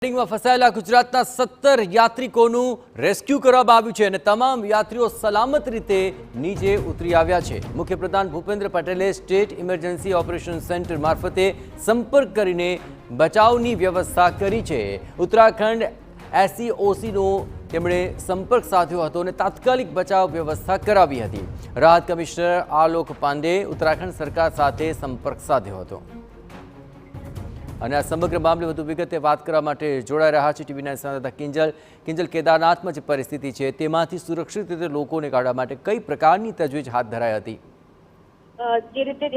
માં ફસાયેલા ગુજરાતના 17 યાત્રિકોનું રેસ્ક્યુ કરવામાં આવ્યું છે અને તમામ યાત્રીઓ સલામત રીતે નીચે ઉતરી આવ્યા છે। મુખ્યપ્રધાન ભૂપેન્દ્ર પટેલે સ્ટેટ ઇમરજન્સી ઓપરેશન સેન્ટર મારફતે સંપર્ક કરીને બચાવની વ્યવસ્થા કરી છે। ઉત્તરાખંડ SEOCનો તેમણે સંપર્ક સાધ્યો હતો અને તાત્કાલિક બચાવ વ્યવસ્થા કરાવી હતી। રાહત કમિશનર આલોક પાંડે ઉત્તરાખંડ સરકાર સાથે સંપર્ક સાધ્યો હતો અને આ સમગ્ર મામલે વધુ વિગતે વાત કરવા માટે જોડાઈ રહ્યા છે ટીવી 9 સંવાદદાતા કિંજલ। કેદારનાથમાં જે પરિસ્થિતિ છે તેમાંથી સુરક્ષિત રીતે લોકોને કાઢવા માટે કઈ પ્રકારની તજવીજ હાથ ધરાઈ હતી? જે રીતે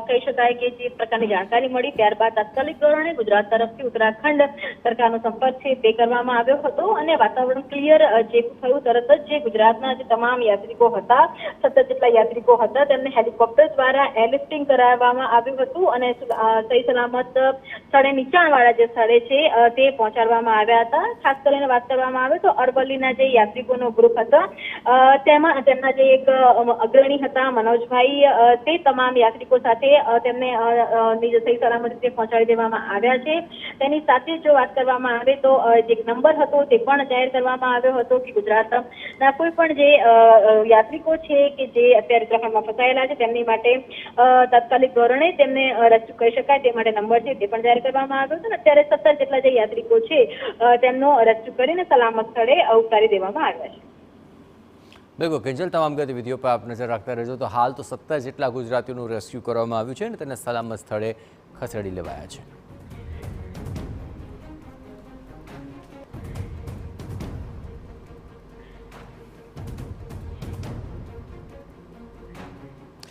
કહી શકાય કે જે પ્રકારની જાણકારી મળી ત્યારબાદ તાત્કાલિક ધોરણે ગુજરાત તરફથી ઉત્તરાખંડ સરકારનો સંપર્ક છે તે કરવામાં આવ્યો હતો અને વાતાવરણ ક્લિયર જે થયું તરત જ જે ગુજરાતના જે તમામ યાત્રિકો હતા 17 જેટલા યાત્રિકો હતા તેમને હેલિકોપ્ટર દ્વારા એરલિફ્ટિંગ કરાવવામાં આવ્યું હતું અને સહી સલામત સ્થળે નીચાણવાળા જે સ્થળે છે તે પહોંચાડવામાં આવ્યા હતા। ખાસ કરીને વાત કરવામાં આવે તો અરવલ્લીના જે યાત્રિકોનો ગ્રુપ હતા તેમાં તેમના જે એક અગ્રણી હતા મનોજભાઈ તે તમામ યાત્રિકો સાથે તેમને સહી સલામત રીતે પહોંચાડી દેવામાં આવ્યા છે। તેની સાથે જો વાત કરવામાં આવે તો જે નંબર હતો તે પણ જાહેર કરવામાં આવ્યો હતો કે ગુજરાતના કોઈ પણ જે યાત્રિકો છે કે જે અત્યારે ઉત્તરાખંડમાં ફસાયેલા છે તેમની માટે તાત્કાલિક ધોરણે તેમને રેસ્ક્યુ કરી શકાય તે માટે નંબર છે તે પણ જાહેર કરવામાં આવ્યો છે અને અત્યારે 17 જેટલા જે યાત્રિકો છે તેમનો રેસ્ક્યુ કરીને સલામત સ્થળે ઉતારી દેવામાં આવ્યા છે। બિલકુલ કિંજલ, તમામ ગતિવિધિઓ પર આપ નજર રાખતા રહેજો। તો હાલ તો 17 જેટલા ગુજરાતીઓનું રેસ્ક્યુ કરવામાં આવ્યું છે અને તેને સલામત સ્થળે ખસેડી લેવાયા છે।